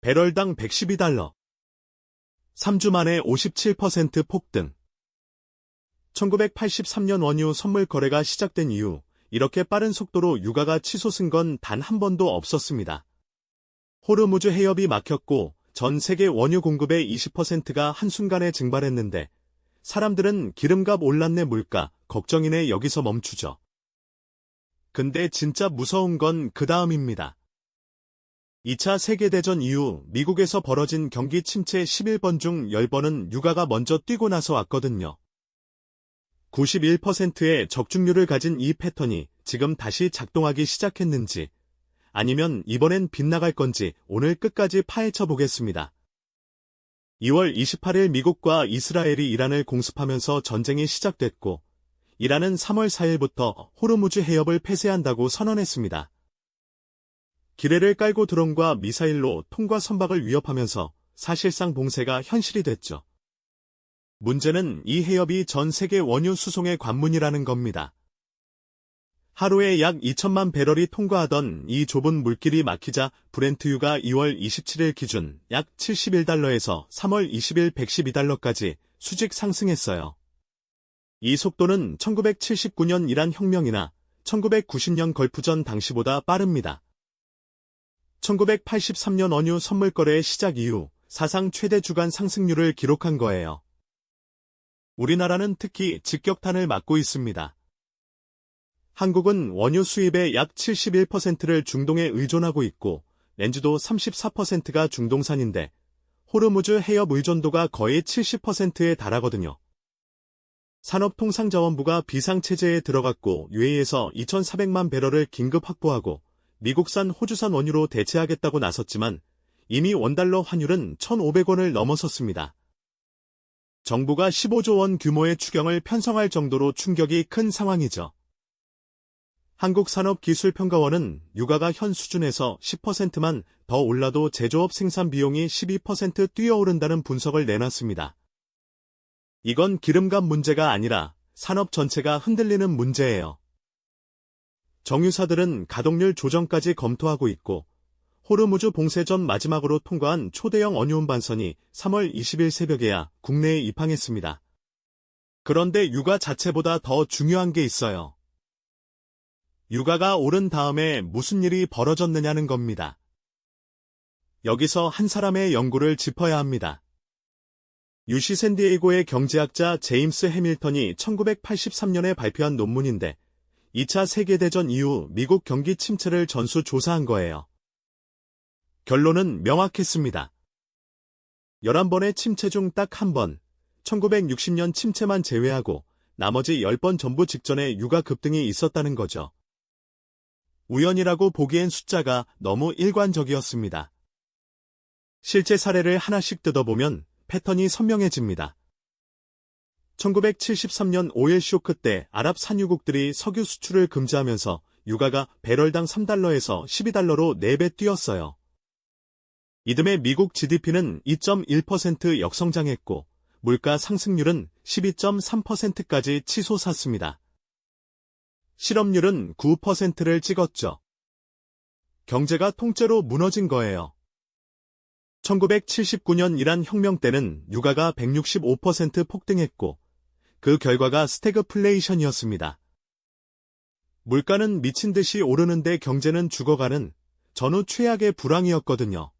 배럴당 112달러. 3주 만에 57% 폭등. 1983년 원유 선물 거래가 시작된 이후 이렇게 빠른 속도로 유가가 치솟은 건 단 한 번도 없었습니다. 호르무즈 해협이 막혔고 전 세계 원유 공급의 20%가 한순간에 증발했는데 사람들은 기름값 올랐네 물가 걱정이네 여기서 멈추죠. 근데 진짜 무서운 건 그 다음입니다. 2차 세계대전 이후 미국에서 벌어진 경기 침체 11번 중 10번은 유가가 먼저 뛰고 나서 왔거든요. 91%의 적중률을 가진 이 패턴이 지금 다시 작동하기 시작했는지 아니면 이번엔 빗나갈 건지 오늘 끝까지 파헤쳐 보겠습니다. 2월 28일 미국과 이스라엘이 이란을 공습하면서 전쟁이 시작됐고 이란은 3월 4일부터 호르무즈 해협을 폐쇄한다고 선언했습니다. 기뢰를 깔고 드론과 미사일로 통과 선박을 위협하면서 사실상 봉쇄가 현실이 됐죠. 문제는 이 해협이 전 세계 원유 수송의 관문이라는 겁니다. 하루에 약 2천만 배럴이 통과하던 이 좁은 물길이 막히자 브렌트유가 2월 27일 기준 약 71달러에서 3월 20일 112달러까지 수직 상승했어요. 이 속도는 1979년 이란 혁명이나 1990년 걸프전 당시보다 빠릅니다. 1983년 원유 선물 거래의 시작 이후 사상 최대 주간 상승률을 기록한 거예요. 우리나라는 특히 직격탄을 맞고 있습니다. 한국은 원유 수입의 약 71%를 중동에 의존하고 있고 렌즈도 34%가 중동산인데 호르무즈 해협 의존도가 거의 70%에 달하거든요. 산업통상자원부가 비상체제에 들어갔고 UAE에서 2,400만 배럴을 긴급 확보하고 미국산 호주산 원유로 대체하겠다고 나섰지만 이미 원달러 환율은 1,500원을 넘어섰습니다. 정부가 15조 원 규모의 추경을 편성할 정도로 충격이 큰 상황이죠. 한국산업기술평가원은 유가가 현 수준에서 10%만 더 올라도 제조업 생산 비용이 12% 뛰어오른다는 분석을 내놨습니다. 이건 기름값 문제가 아니라 산업 전체가 흔들리는 문제예요. 정유사들은 가동률 조정까지 검토하고 있고 호르무즈 봉쇄 전 마지막으로 통과한 초대형 원유 운반선이 3월 20일 새벽에야 국내에 입항했습니다. 그런데 유가 자체보다 더 중요한 게 있어요. 유가가 오른 다음에 무슨 일이 벌어졌느냐는 겁니다. 여기서 한 사람의 연구를 짚어야 합니다. UC 샌디에이고의 경제학자 제임스 해밀턴이 1983년에 발표한 논문인데 2차 세계대전 이후 미국 경기 침체를 전수조사한 거예요. 결론은 명확했습니다. 11번의 침체 중 딱 한 번, 1960년 침체만 제외하고 나머지 10번 전부 직전에 유가 급등이 있었다는 거죠. 우연이라고 보기엔 숫자가 너무 일관적이었습니다. 실제 사례를 하나씩 뜯어보면 패턴이 선명해집니다. 1973년 오일 쇼크 때 아랍 산유국들이 석유 수출을 금지하면서 유가가 배럴당 3달러에서 12달러로 4배 뛰었어요. 이듬해 미국 GDP는 2.1% 역성장했고 물가 상승률은 12.3%까지 치솟았습니다. 실업률은 9%를 찍었죠. 경제가 통째로 무너진 거예요. 1979년 이란 혁명 때는 유가가 165% 폭등했고 그 결과가 스태그플레이션이었습니다. 물가는 미친 듯이 오르는데 경제는 죽어가는 전후 최악의 불황이었거든요.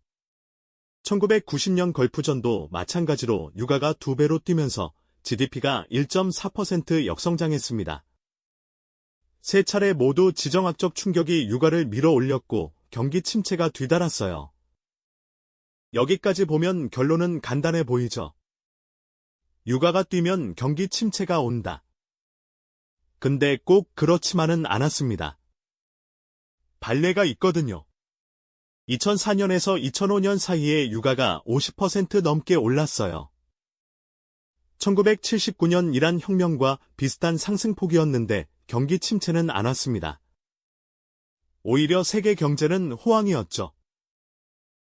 1990년 걸프전도 마찬가지로 유가가 2배로 뛰면서 GDP가 1.4% 역성장했습니다. 세 차례 모두 지정학적 충격이 유가를 밀어 올렸고 경기 침체가 뒤따랐어요. 여기까지 보면 결론은 간단해 보이죠. 유가가 뛰면 경기 침체가 온다. 근데 꼭 그렇지만은 않았습니다. 반례가 있거든요. 2004년에서 2005년 사이에 유가가 50% 넘게 올랐어요. 1979년 이란 혁명과 비슷한 상승폭이었는데 경기 침체는 안 왔습니다. 오히려 세계 경제는 호황이었죠.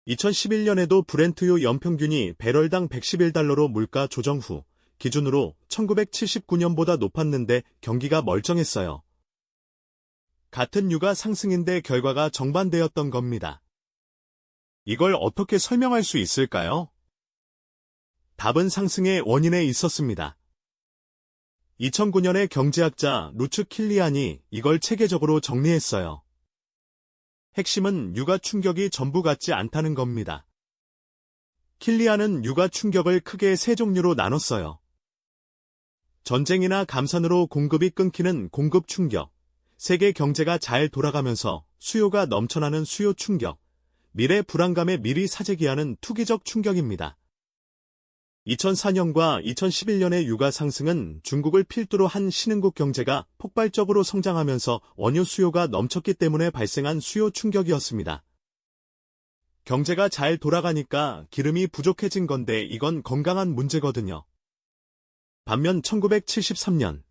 2011년에도 브렌트유 연평균이 배럴당 111달러로 물가 조정 후 기준으로 1979년보다 높았는데 경기가 멀쩡했어요. 같은 유가 상승인데 결과가 정반대였던 겁니다. 이걸 어떻게 설명할 수 있을까요? 답은 상승의 원인에 있었습니다. 2009년에 경제학자 루츠 킬리안이 이걸 체계적으로 정리했어요. 핵심은 육아 충격이 전부 같지 않다는 겁니다. 킬리안은 육아 충격을 크게 세 종류로 나눴어요. 전쟁이나 감산으로 공급이 끊기는 공급 충격, 세계 경제가 잘 돌아가면서 수요가 넘쳐나는 수요 충격, 미래 불안감에 미리 사재기하는 투기적 충격입니다. 2004년과 2011년의 육아 상승은 중국을 필두로 한 신흥국 경제가 폭발적으로 성장하면서 원유 수요가 넘쳤기 때문에 발생한 수요 충격이었습니다. 경제가 잘 돌아가니까 기름이 부족해진 건데 이건 건강한 문제거든요. 반면 1973년,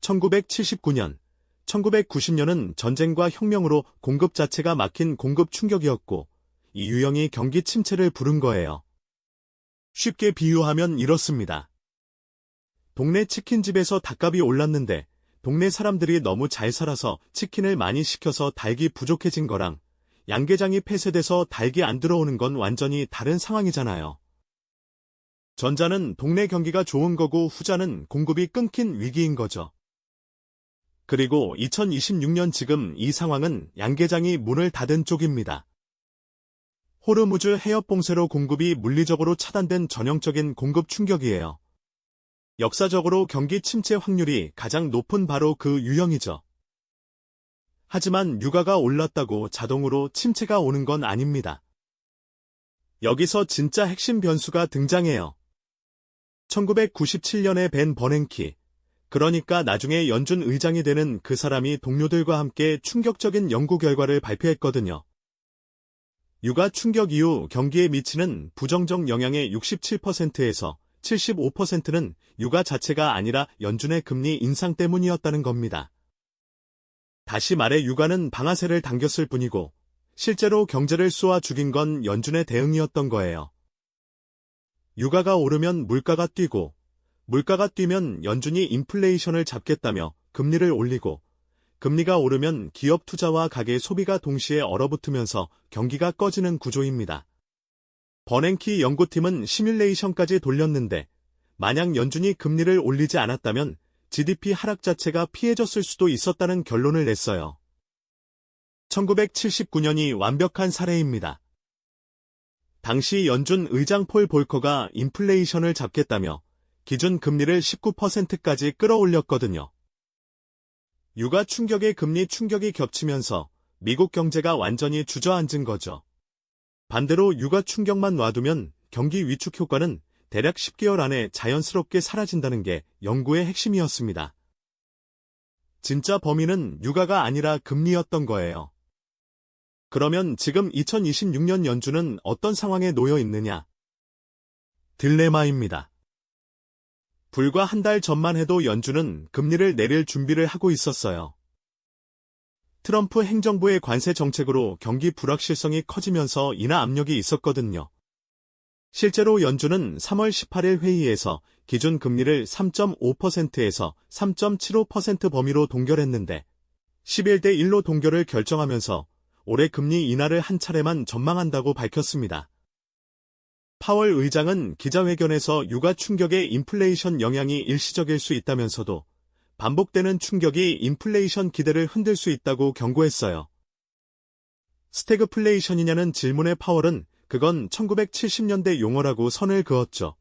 1979년, 1990년은 전쟁과 혁명으로 공급 자체가 막힌 공급 충격이었고 이 유형이 경기 침체를 부른 거예요. 쉽게 비유하면 이렇습니다. 동네 치킨집에서 닭값이 올랐는데 동네 사람들이 너무 잘 살아서 치킨을 많이 시켜서 닭이 부족해진 거랑 양계장이 폐쇄돼서 닭이 안 들어오는 건 완전히 다른 상황이잖아요. 전자는 동네 경기가 좋은 거고 후자는 공급이 끊긴 위기인 거죠. 그리고 2026년 지금 이 상황은 양계장이 문을 닫은 쪽입니다. 호르무즈 해협 봉쇄로 공급이 물리적으로 차단된 전형적인 공급 충격이에요. 역사적으로 경기 침체 확률이 가장 높은 바로 그 유형이죠. 하지만 유가가 올랐다고 자동으로 침체가 오는 건 아닙니다. 여기서 진짜 핵심 변수가 등장해요. 1997년에 벤 버냉키, 그러니까 나중에 연준 의장이 되는 그 사람이 동료들과 함께 충격적인 연구 결과를 발표했거든요. 육아 충격 이후 경기에 미치는 부정적 영향의 67%에서 75%는 육아 자체가 아니라 연준의 금리 인상 때문이었다는 겁니다. 다시 말해 육아는 방아쇠를 당겼을 뿐이고 실제로 경제를 쏘아 죽인 건 연준의 대응이었던 거예요. 유가가 오르면 물가가 뛰고 물가가 뛰면 연준이 인플레이션을 잡겠다며 금리를 올리고 금리가 오르면 기업 투자와 가계 소비가 동시에 얼어붙으면서 경기가 꺼지는 구조입니다. 버냉키 연구팀은 시뮬레이션까지 돌렸는데 만약 연준이 금리를 올리지 않았다면 GDP 하락 자체가 피해졌을 수도 있었다는 결론을 냈어요. 1979년이 완벽한 사례입니다. 당시 연준 의장 폴 볼커가 인플레이션을 잡겠다며 기준 금리를 19%까지 끌어올렸거든요. 육아 충격에 금리 충격이 겹치면서 미국 경제가 완전히 주저앉은 거죠. 반대로 육아 충격만 놔두면 경기 위축 효과는 대략 10개월 안에 자연스럽게 사라진다는 게 연구의 핵심이었습니다. 진짜 범인은 육아가 아니라 금리였던 거예요. 그러면 지금 2026년 연준은 어떤 상황에 놓여 있느냐? 딜레마입니다. 불과 한 달 전만 해도 연준은 금리를 내릴 준비를 하고 있었어요. 트럼프 행정부의 관세 정책으로 경기 불확실성이 커지면서 인하 압력이 있었거든요. 실제로 연준은 3월 18일 회의에서 기준 금리를 3.5%에서 3.75% 범위로 동결했는데 11대 1로 동결을 결정하면서 올해 금리 인하를 한 차례만 전망한다고 밝혔습니다. 파월 의장은 기자회견에서 육아 충격의 인플레이션 영향이 일시적일 수 있다면서도 반복되는 충격이 인플레이션 기대를 흔들 수 있다고 경고했어요. 스태그플레이션이냐는 질문에 파월은 그건 1970년대 용어라고 선을 그었죠.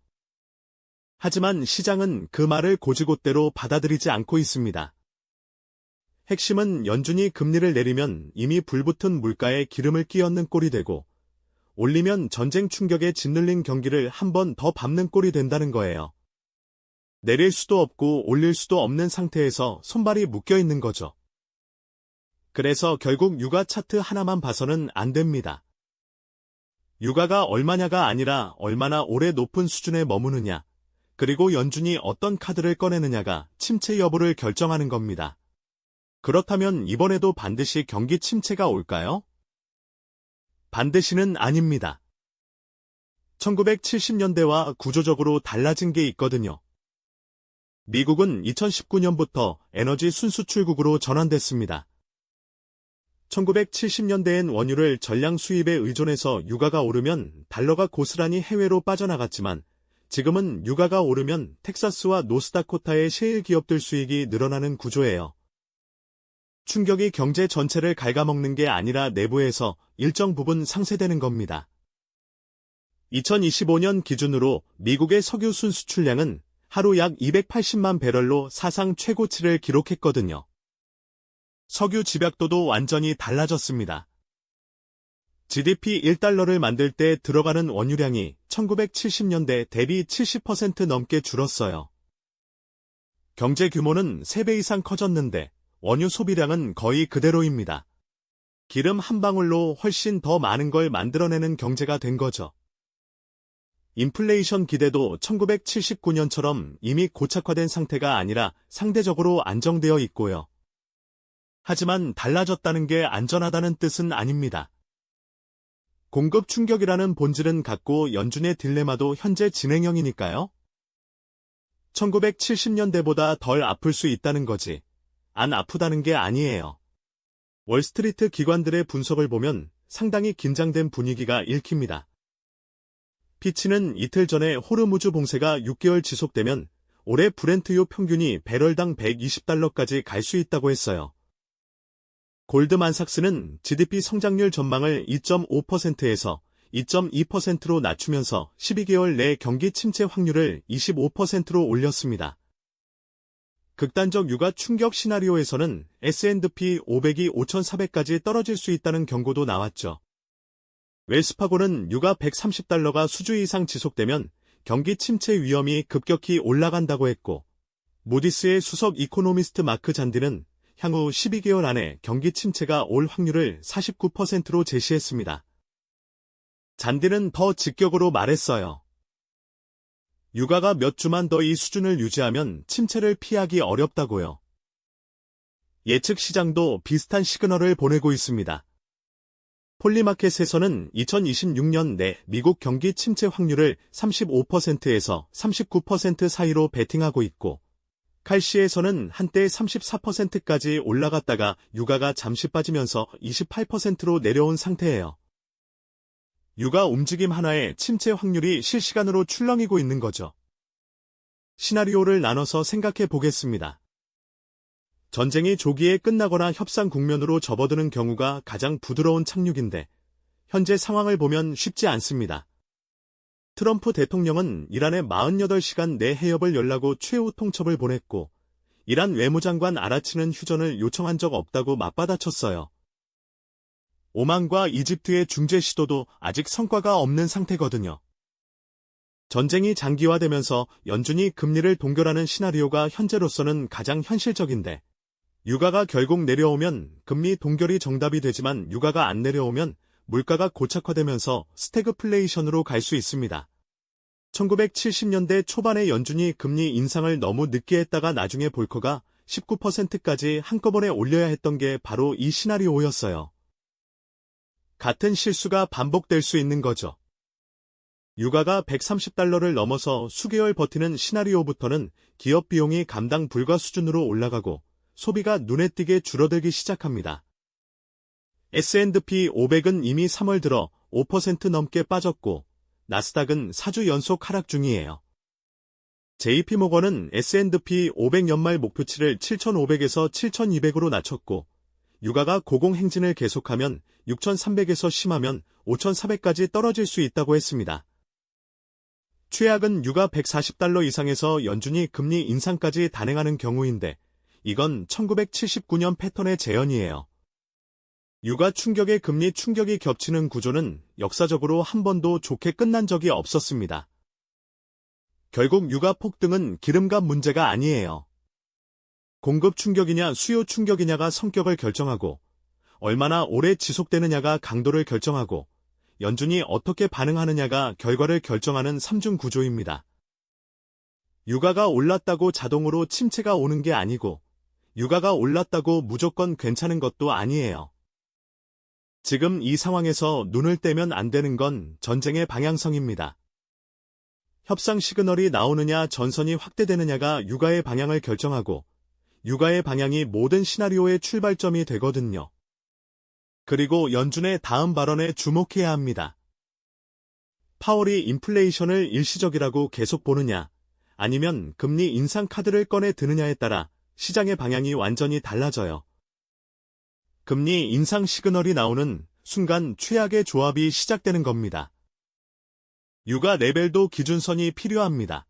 하지만 시장은 그 말을 곧이곧대로 받아들이지 않고 있습니다. 핵심은 연준이 금리를 내리면 이미 불붙은 물가에 기름을 끼얹는 꼴이 되고 올리면 전쟁 충격에 짓눌린 경기를 한 번 더 밟는 꼴이 된다는 거예요. 내릴 수도 없고 올릴 수도 없는 상태에서 손발이 묶여 있는 거죠. 그래서 결국 육아 차트 하나만 봐서는 안 됩니다. 육아가 얼마냐가 아니라 얼마나 오래 높은 수준에 머무느냐, 그리고 연준이 어떤 카드를 꺼내느냐가 침체 여부를 결정하는 겁니다. 그렇다면 이번에도 반드시 경기 침체가 올까요? 반드시는 아닙니다. 1970년대와 구조적으로 달라진 게 있거든요. 미국은 2019년부터 에너지 순수출국으로 전환됐습니다. 1970년대엔 원유를 전량 수입에 의존해서 유가가 오르면 달러가 고스란히 해외로 빠져나갔지만 지금은 유가가 오르면 텍사스와 노스다코타의 셰일 기업들 수익이 늘어나는 구조예요. 충격이 경제 전체를 갉아먹는 게 아니라 내부에서 일정 부분 상쇄되는 겁니다. 2025년 기준으로 미국의 석유 순수출량은 하루 약 280만 배럴로 사상 최고치를 기록했거든요. 석유 집약도도 완전히 달라졌습니다. GDP 1달러를 만들 때 들어가는 원유량이 1970년대 대비 70% 넘게 줄었어요. 경제 규모는 3배 이상 커졌는데 원유 소비량은 거의 그대로입니다. 기름 한 방울로 훨씬 더 많은 걸 만들어내는 경제가 된 거죠. 인플레이션 기대도 1979년처럼 이미 고착화된 상태가 아니라 상대적으로 안정되어 있고요. 하지만 달라졌다는 게 안전하다는 뜻은 아닙니다. 공급 충격이라는 본질은 같고 연준의 딜레마도 현재 진행형이니까요. 1970년대보다 덜 아플 수 있다는 거지. 안 아프다는 게 아니에요. 월스트리트 기관들의 분석을 보면 상당히 긴장된 분위기가 읽힙니다. 피치는 이틀 전에 호르무즈 봉쇄가 6개월 지속되면 올해 브렌트유 평균이 배럴당 120달러까지 갈 수 있다고 했어요. 골드만삭스는 GDP 성장률 전망을 2.5%에서 2.2%로 낮추면서 12개월 내 경기 침체 확률을 25%로 올렸습니다. 극단적 유가 충격 시나리오에서는 S&P 500이 5,400까지 떨어질 수 있다는 경고도 나왔죠. 웰스파고는 유가 130달러가 수주 이상 지속되면 경기 침체 위험이 급격히 올라간다고 했고, 무디스의 수석 이코노미스트 마크 잔디는 향후 12개월 안에 경기 침체가 올 확률을 49%로 제시했습니다. 잔디는 더 직격으로 말했어요. 유가가 몇 주만 더 이 수준을 유지하면 침체를 피하기 어렵다고요. 예측 시장도 비슷한 시그널을 보내고 있습니다. 폴리마켓에서는 2026년 내 미국 경기 침체 확률을 35%에서 39% 사이로 베팅하고 있고, 칼시에서는 한때 34%까지 올라갔다가 유가가 잠시 빠지면서 28%로 내려온 상태예요. 유가 움직임 하나에 침체 확률이 실시간으로 출렁이고 있는 거죠. 시나리오를 나눠서 생각해 보겠습니다. 전쟁이 조기에 끝나거나 협상 국면으로 접어드는 경우가 가장 부드러운 착륙인데 현재 상황을 보면 쉽지 않습니다. 트럼프 대통령은 이란에 48시간 내 해협을 열라고 최후 통첩을 보냈고 이란 외무장관 아라치는 휴전을 요청한 적 없다고 맞받아쳤어요. 오만과 이집트의 중재 시도도 아직 성과가 없는 상태거든요. 전쟁이 장기화되면서 연준이 금리를 동결하는 시나리오가 현재로서는 가장 현실적인데 유가가 결국 내려오면 금리 동결이 정답이 되지만 유가가 안 내려오면 물가가 고착화되면서 스태그플레이션으로 갈 수 있습니다. 1970년대 초반에 연준이 금리 인상을 너무 늦게 했다가 나중에 볼커가 19%까지 한꺼번에 올려야 했던 게 바로 이 시나리오였어요. 같은 실수가 반복될 수 있는 거죠. 유가가 130달러를 넘어서 수개월 버티는 시나리오부터는 기업 비용이 감당 불가 수준으로 올라가고 소비가 눈에 띄게 줄어들기 시작합니다. S&P 500은 이미 3월 들어 5% 넘게 빠졌고 나스닥은 4주 연속 하락 중이에요. JP모건은 S&P 500 연말 목표치를 7,500에서 7,200으로 낮췄고 유가가 고공행진을 계속하면 6,300에서 심하면 5,400까지 떨어질 수 있다고 했습니다. 최악은 유가 140달러 이상에서 연준이 금리 인상까지 단행하는 경우인데 이건 1979년 패턴의 재현이에요. 유가 충격에 금리 충격이 겹치는 구조는 역사적으로 한 번도 좋게 끝난 적이 없었습니다. 결국 유가 폭등은 기름값 문제가 아니에요. 공급 충격이냐 수요 충격이냐가 성격을 결정하고 얼마나 오래 지속되느냐가 강도를 결정하고 연준이 어떻게 반응하느냐가 결과를 결정하는 3중 구조입니다. 유가가 올랐다고 자동으로 침체가 오는 게 아니고 유가가 올랐다고 무조건 괜찮은 것도 아니에요. 지금 이 상황에서 눈을 떼면 안 되는 건 전쟁의 방향성입니다. 협상 시그널이 나오느냐 전선이 확대되느냐가 유가의 방향을 결정하고 유가의 방향이 모든 시나리오의 출발점이 되거든요. 그리고 연준의 다음 발언에 주목해야 합니다. 파월이 인플레이션을 일시적이라고 계속 보느냐, 아니면 금리 인상 카드를 꺼내 드느냐에 따라 시장의 방향이 완전히 달라져요. 금리 인상 시그널이 나오는 순간 최악의 조합이 시작되는 겁니다. 유가 레벨도 기준선이 필요합니다.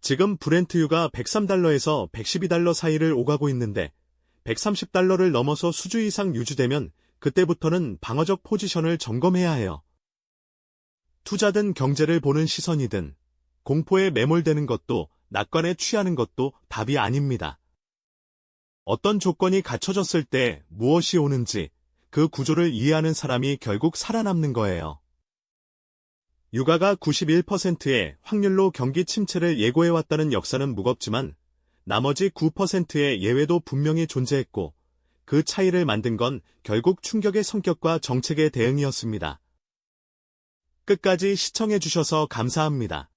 지금 브렌트유가 103달러에서 112달러 사이를 오가고 있는데 130달러를 넘어서 수주 이상 유지되면 그때부터는 방어적 포지션을 점검해야 해요. 투자든 경제를 보는 시선이든 공포에 매몰되는 것도 낙관에 취하는 것도 답이 아닙니다. 어떤 조건이 갖춰졌을 때 무엇이 오는지 그 구조를 이해하는 사람이 결국 살아남는 거예요. 유가가 91%의 확률로 경기 침체를 예고해왔다는 역사는 무겁지만 나머지 9%의 예외도 분명히 존재했고 그 차이를 만든 건 결국 충격의 성격과 정책의 대응이었습니다. 끝까지 시청해주셔서 감사합니다.